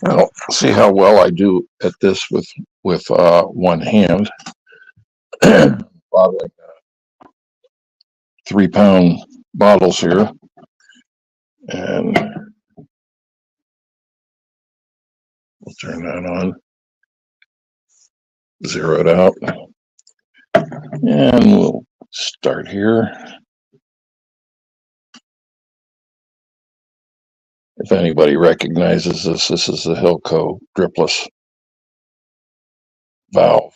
Well, see how well I do at this with one hand. Bottling 3 pound bottles here, and we'll turn that on, zero it out, and we'll start here. If anybody recognizes this, this is the Hilco dripless valve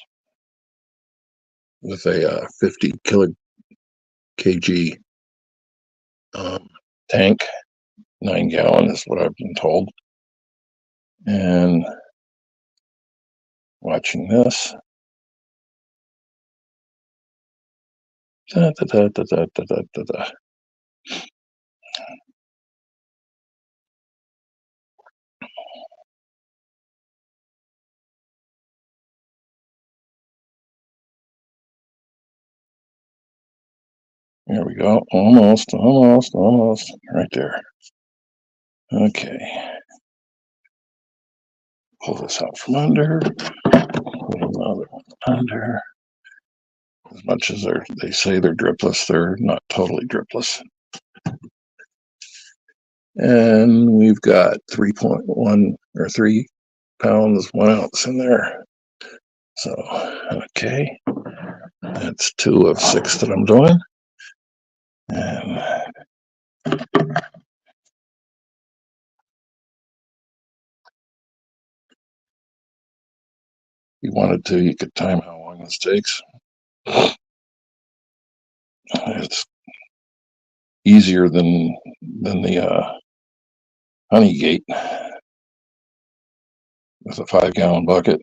with a 50 kg tank. 9 gallon is what I've been told. And watching this. Da, da, da, da, da, da, da, da. There we go. Almost, almost, almost. Right there. Okay. Pull this out from under. Pull another one under. As much as they say they're dripless, they're not totally dripless. And we've got 3.1 or 3 pounds, 1 ounce in there. So, okay. That's 2 of 6 that I'm doing. And if you wanted to, you could time how long this takes. It's easier than the Honeygate with a 5 gallon bucket.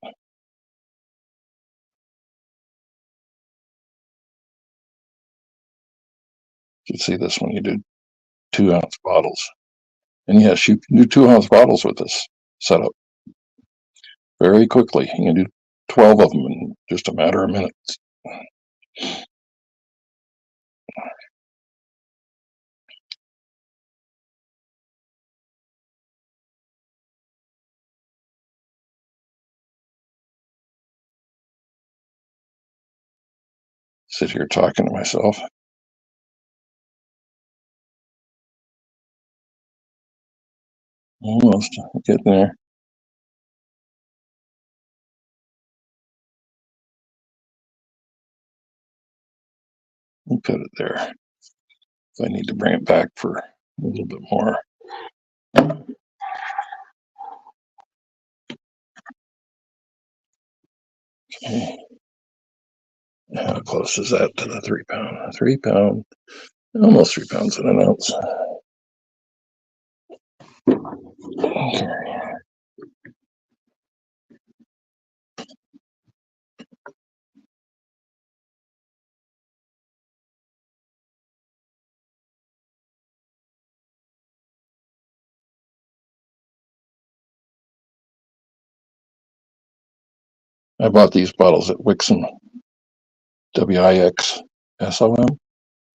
You see this when you do 2 ounce bottles. And yes, you can do 2 ounce bottles with this setup very quickly. You can do 12 of them in just a matter of minutes. Sit here talking to myself. Almost getting there. We'll put it there. I need to bring it back for a little bit more. Okay. How close is that to the 3 pound? 3 pound, almost 3 pounds in an ounce. Okay. I bought these bottles at Wixom, Wixsom,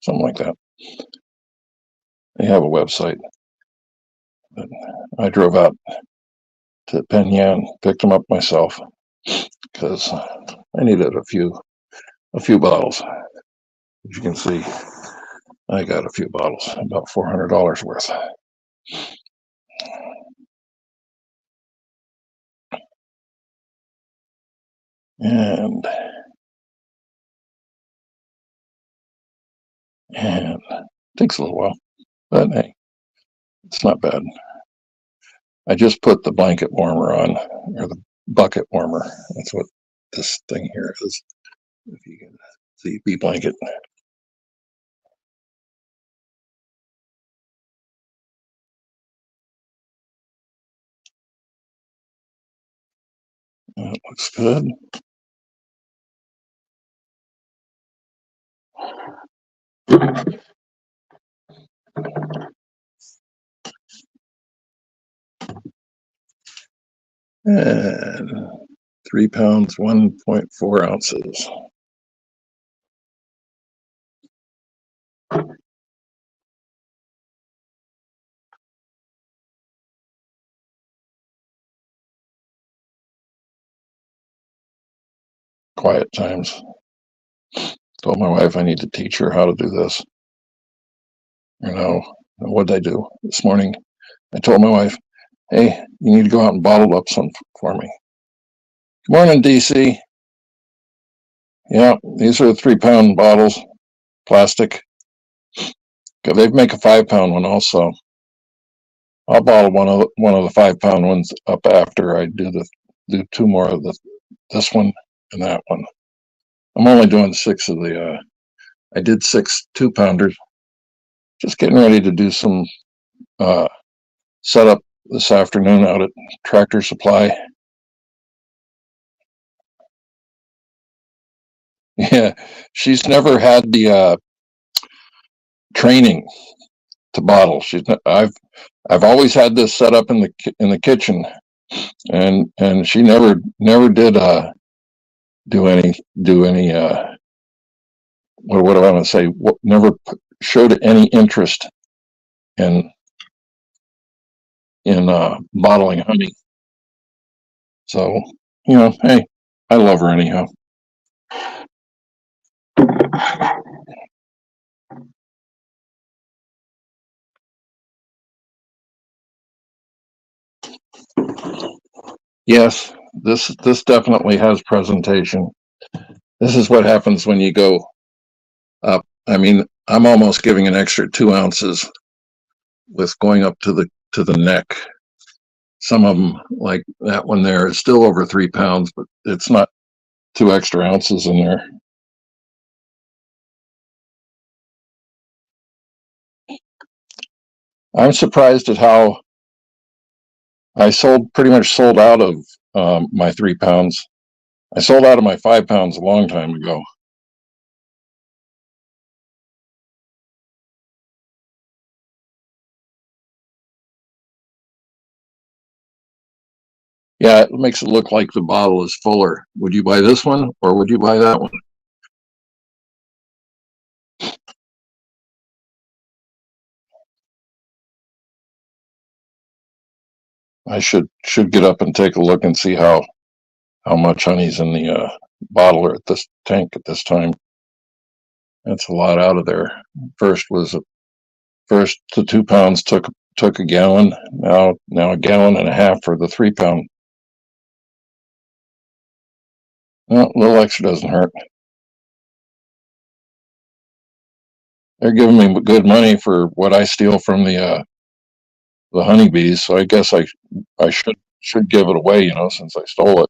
something like that. They have a website. But I drove out to Penyan, picked them up myself because I needed a few bottles. As you can see, I got a few bottles, about $400 worth. And it takes a little while, but hey, it's not bad. I just put the blanket warmer on, or the bucket warmer. That's what this thing here is. If you can see, bee blanket. That looks good. And 3 pounds, 1.4 ounces. quiet times. Told my wife I need to teach her how to do this. What'd I do this morning? I told my wife, hey, you need to go out and bottle up some for me. Good morning, DC. Yeah, these are 3-pound bottles, plastic. They make a 5-pound one also. I'll bottle one of the 5-pound ones up after I do 2 more of this one and that one. I'm only doing 6 of the. I did 6 2-pounders. Just getting ready to do some setup this afternoon out at Tractor Supply. Yeah, she's never had the training to bottle. I've always had this set up in the kitchen, and she never did do any what do I want to say? Never showed any interest in bottling honey. So hey, I love her anyhow. Yes, this definitely has presentation. This is what happens when you go up. I mean, I'm almost giving an extra 2 ounces with going up to the neck. Some of them, like that one there, is still over 3 pounds, but it's not 2 extra ounces in there. I'm surprised at how I pretty much sold out of my 3 pounds. I sold out of my 5 pounds a long time ago. Yeah, it makes it look like the bottle is fuller. Would you buy this one or would you buy that one? I should get up and take a look and see how much honey's in the bottle or at this tank at this time. That's a lot out of there. First the 2 pounds took a gallon. Now a gallon and a half for the 3 pound. Well, a little extra doesn't hurt. They're giving me good money for what I steal from the honeybees, so I guess I should give it away, since I stole it.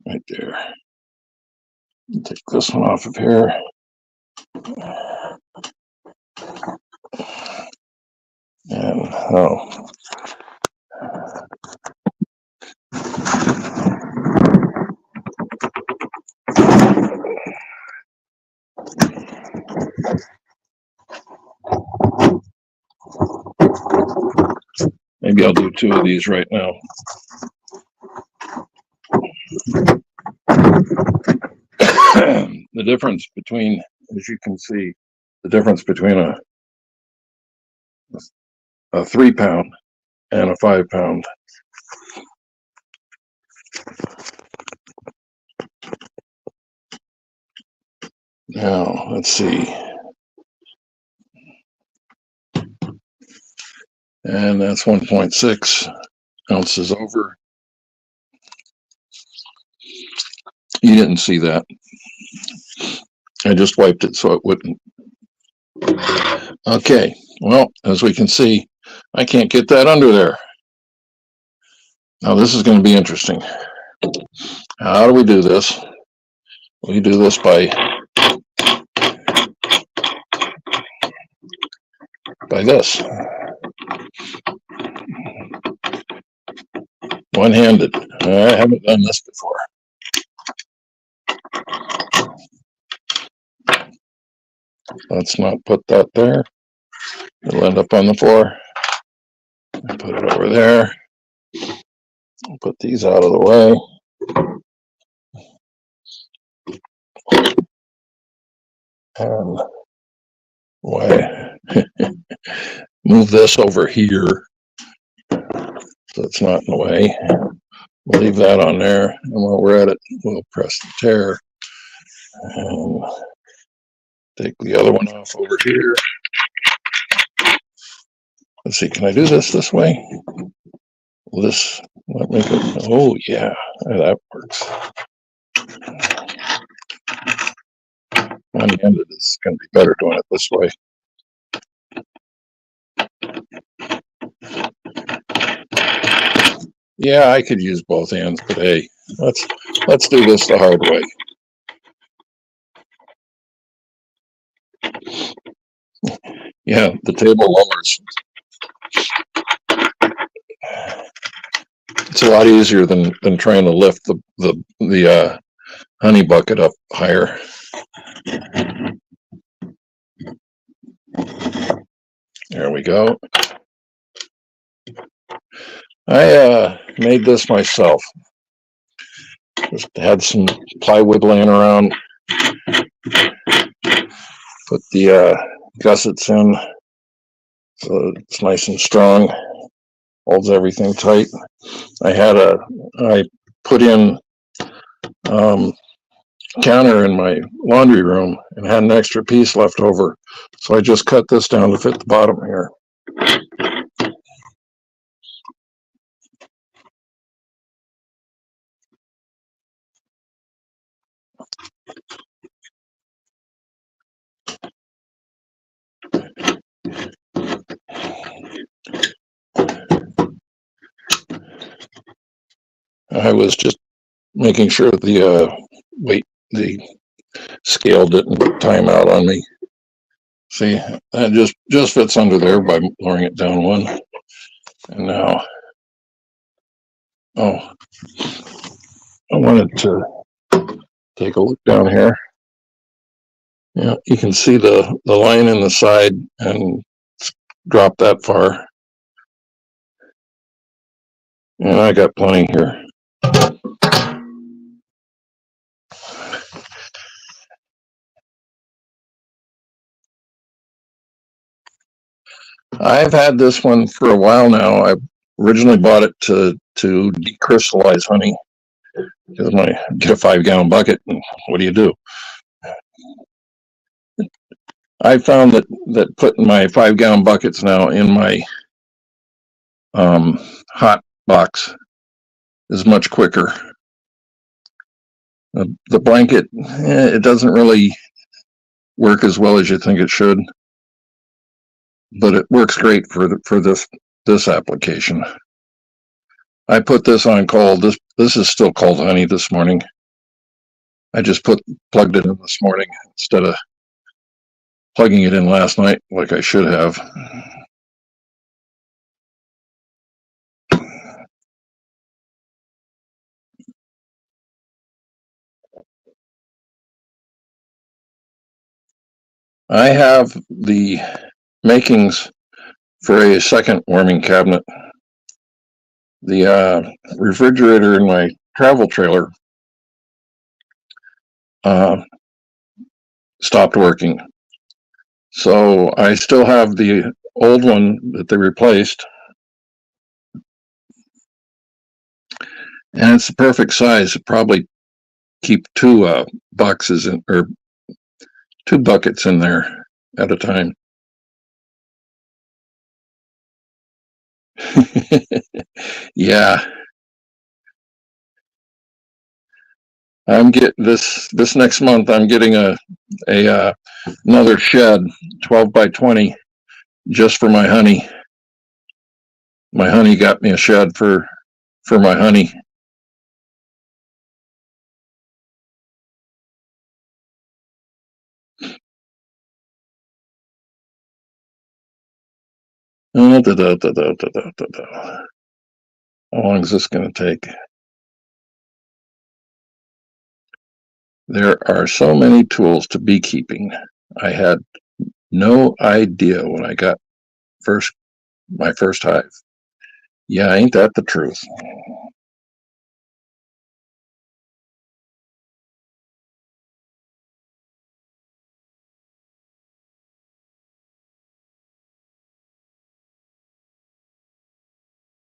Right there. Take this one off of here. And maybe I'll do 2 of these right now. The difference between, as you can see, the difference between a 3 pound and a 5 pound. Now, let's see. And that's 1.6 ounces over. You didn't see that. I just wiped it so it wouldn't. Okay, well, as we can see, I can't get that under there. Now this is going to be interesting. How do we do this? We do this by this. One-handed. I haven't done this before. Let's not put that there. It'll end up on the floor. Put it over there. Put these out of the way. And Why? Move this over here so it's not in the way. We'll leave that on there, and while we're at it, we'll press the tear and take the other one off over here. Let's see, can I do this way? This, let me go. Oh yeah, that works. One-handed is going to be better doing it this way. Yeah, I could use both hands, but hey, let's do this the hard way. Yeah, the table lowers. It's a lot easier than trying to lift the honey bucket up higher. There we go. I made this myself. Just had some plywood laying around. Put the gussets in so it's nice and strong. Holds everything tight. I put in counter in my laundry room and had an extra piece left over, so I just cut this down to fit the bottom here. I was just making sure the the scale didn't time out on me. See, that just fits under there by lowering it down one. And now, oh, I wanted to take a look down here. Yeah, you can see the line in the side and drop that far. And I got plenty here. I've had this one for a while now. I originally bought it to decrystallize honey because get a 5-gallon bucket, and what do? I found that putting my 5-gallon buckets now in my hot box is much quicker. The blanket, it doesn't really work as well as you think it should, but it works great for this application. I put this on cold. This is still cold honey this morning. I just plugged it in this morning instead of plugging it in last night like I should have. I have the makings for a second warming cabinet. The refrigerator in my travel trailer stopped working. So I still have the old one that they replaced. And it's the perfect size. Probably keep two boxes in, or 2 buckets in there at a time. Yeah, I'm getting this next month. I'm getting a another shed, 12 by 20, just for my honey. My honey got me a shed for my honey. How long is this going to take? There are so many tools to beekeeping. I had no idea when I got my first hive. Yeah, ain't that the truth?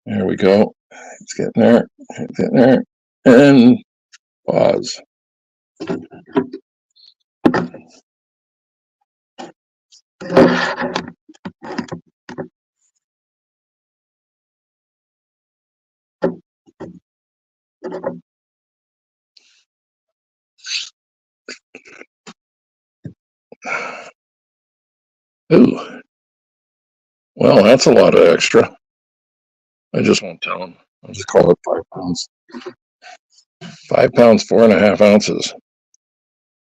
There we go. It's getting there. It's getting there. And pause. Ooh, well, that's a lot of extra. I just won't tell them. I'll just call it 5 pounds. 5 pounds, 4.5 ounces.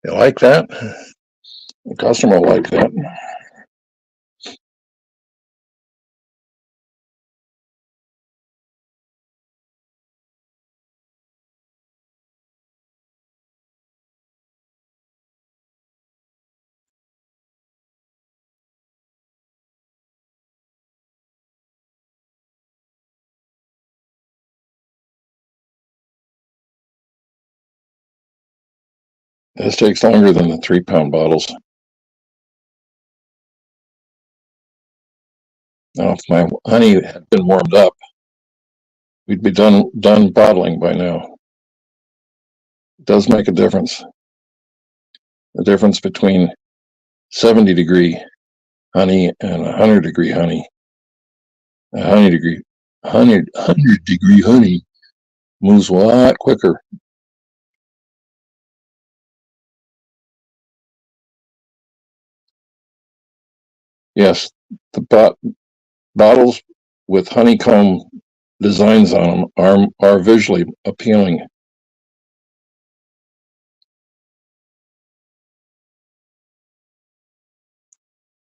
You like that? The customer will like that. This takes longer than the 3-pound bottles. Now, if my honey had been warmed up, we'd be done bottling by now. It does make a difference. The difference between 70-degree honey and 100-degree honey. 100-degree honey moves a lot quicker. Yes, the bottles with honeycomb designs on them are visually appealing.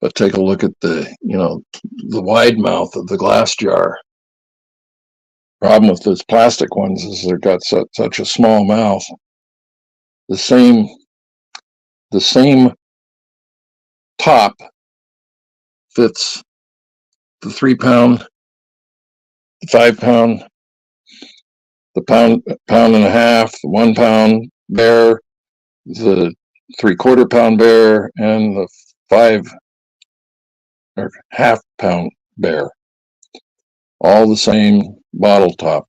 But take a look at the wide mouth of the glass jar. Problem with those plastic ones is they've got such a small mouth. The same top fits the 3-pound, the 5-pound, the pound and a half, the 1 pound bear, the 3/4 pound bear, and the 5 or half-pound bear. All the same bottle top.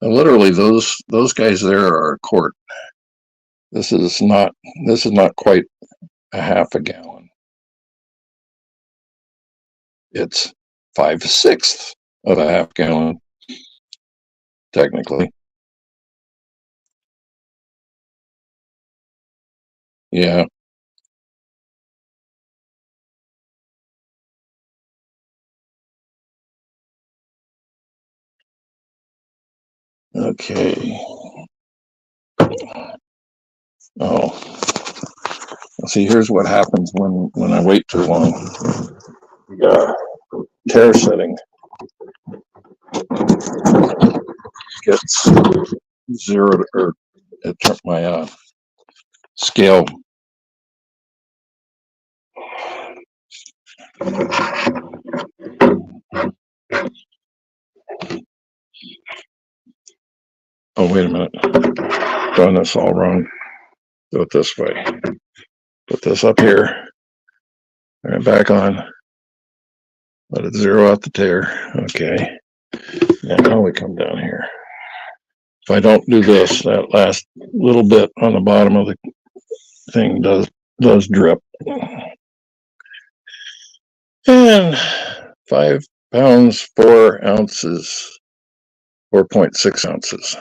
And literally, those guys there are a quart. This is not quite a half a gallon. It's 5/6 of a half gallon, technically. Yeah. Okay. Oh. See, here's what happens when I wait too long. You got tare setting. Gets zeroed, or it turned my scale. Oh, wait a minute. Done this all wrong. Do it this way. Put this up here. All right, back on. Let it zero out the tare. Okay. Now we come down here. If I don't do this, that last little bit on the bottom of the thing does drip. And 5 pounds, 4 ounces, 4.6 ounces.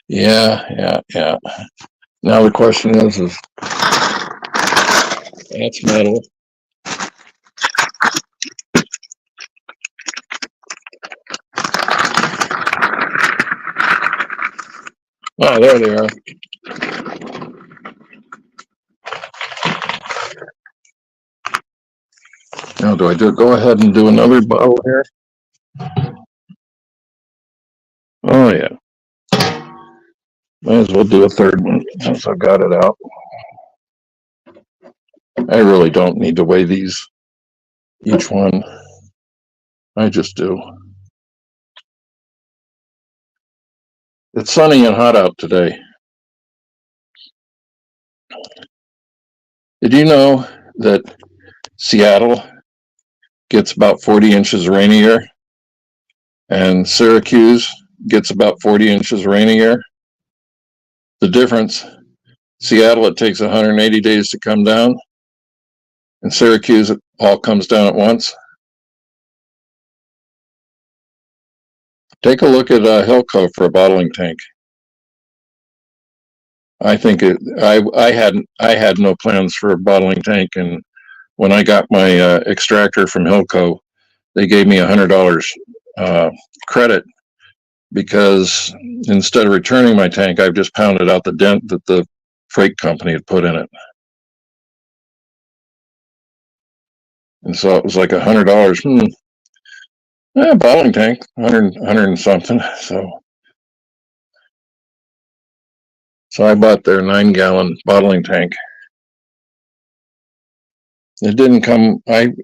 Yeah. Now the question is that's metal. Oh, there they are. Now, do I go ahead and do another bottle here? Oh, yeah. Might as well do a third one since I've got it out. I really don't need to weigh these, each one. I just do. It's sunny and hot out today. Did you know that Seattle gets about 40 inches of rain a year and Syracuse gets about 40 inches of rain a year? The difference, Seattle, it takes 180 days to come down. In Syracuse, it all comes down at once. Take a look at Hilco for a bottling tank. I think I had no plans for a bottling tank, and when I got my extractor from Hilco, they gave me $100 credit because instead of returning my tank, I've just pounded out the dent that the freight company had put in it. And so it was like $100. Bottling tank, 100 and something. So I bought their 9-gallon bottling tank. It didn't come. And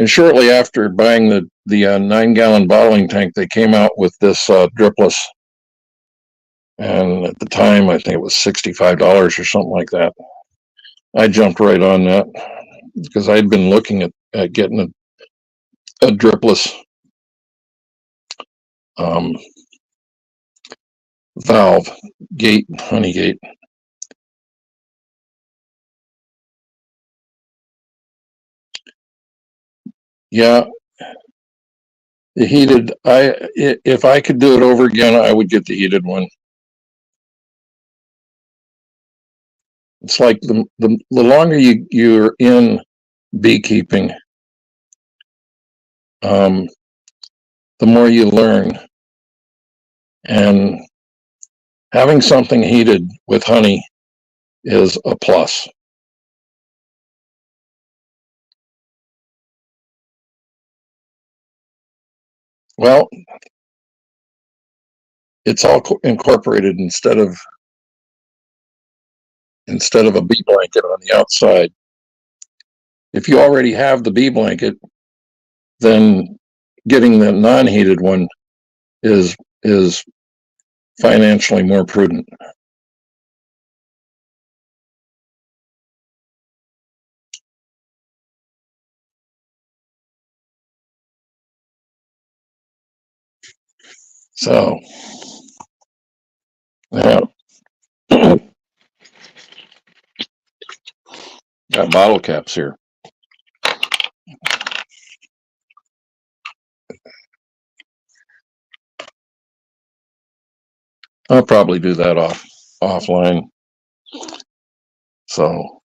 shortly after buying the 9-gallon bottling tank, they came out with this dripless. And at the time, I think it was $65 or something like that. I jumped right on that because I'd been looking at getting a dripless valve gate, honey gate. Yeah, the heated. If I could do it over again, I would get the heated one. It's like the longer you're in beekeeping, the more you learn. And having something heated with honey is a plus. Well, it's all incorporated instead of a bee blanket on the outside. If you already have the bee blanket, then getting the non-heated one is financially more prudent. So, yeah. Got bottle caps here. I'll probably do that offline. So,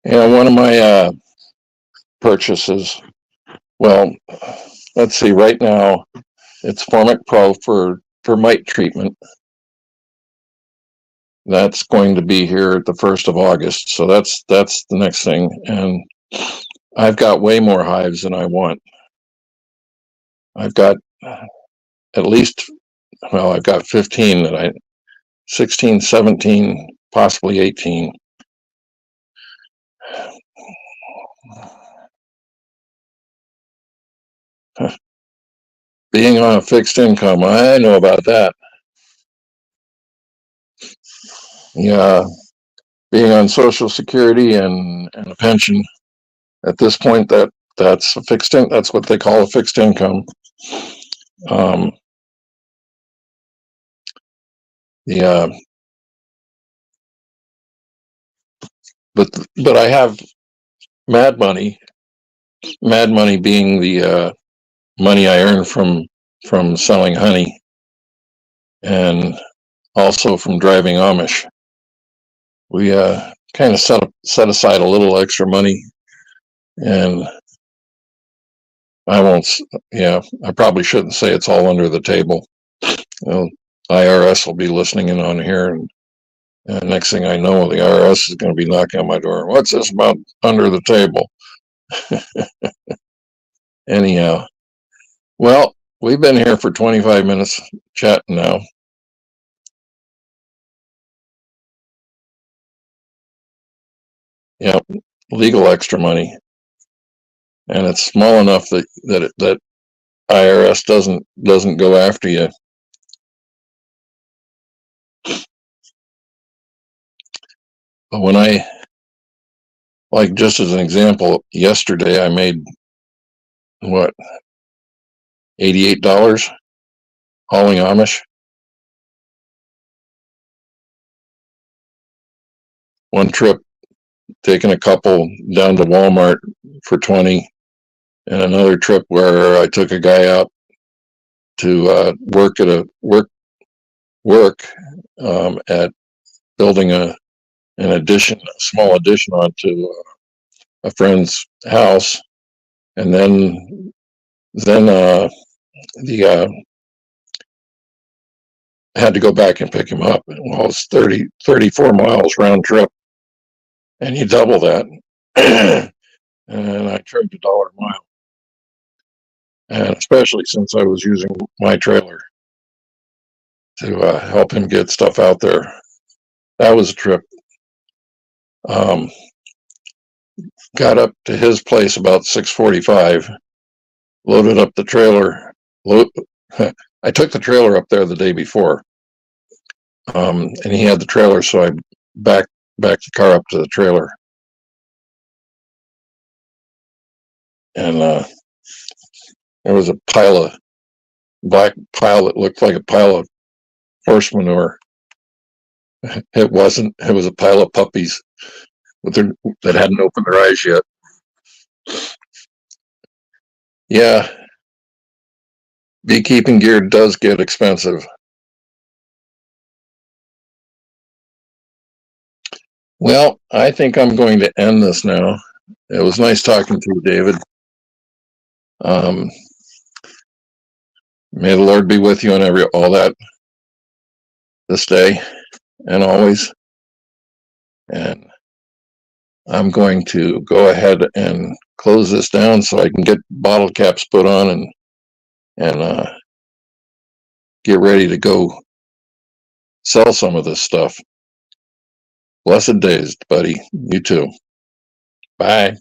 yeah, one of my purchases. Well, let's see. Right now, it's Formic Pro for mite treatment. That's going to be here at the 1st of August. So that's the next thing. And I've got way more hives than I want. I've got at least, well, I've got 15 16, 17, possibly 18. Being on a fixed income, I know about that. Yeah, being on Social Security and a pension, at this point, that's a fixed in. That's what they call a fixed income. But I have Mad Money. Mad Money being the money I earn from selling honey, and also from driving Amish. We kind of set aside a little extra money, and I won't. Yeah, I probably shouldn't say it's all under the table. IRS will be listening in on here, and next thing I know, the IRS is going to be knocking on my door. What's this about under the table? Anyhow, well, we've been here for 25 minutes chatting now. Yeah, legal extra money, and it's small enough that IRS doesn't go after you. But when like, just as an example, yesterday I made what, $88 hauling Amish. One trip, taking a couple down to Walmart for 20, and another trip where I took a guy out to work at at building an addition, a small addition onto a friend's house, and then the had to go back and pick him up. Well, it's 34 miles round trip, and you double that, and I charged $1 a mile, and especially since I was using my trailer to help him get stuff out there. That was a trip. Got up to his place about 6:45, loaded up the trailer. I took the trailer up there the day before, and he had the trailer, so I backed the car up to the trailer, and there was a black pile that looked like a pile of horse manure. It wasn't. It was a pile of puppies that hadn't opened their eyes yet. Yeah, beekeeping gear does get expensive. Well, I think I'm going to end this now. It was nice talking to you, David. May the Lord be with you on all that this day and always. And I'm going to go ahead and close this down so I can get bottle caps put on and get ready to go sell some of this stuff. Blessed days, buddy. You too. Bye.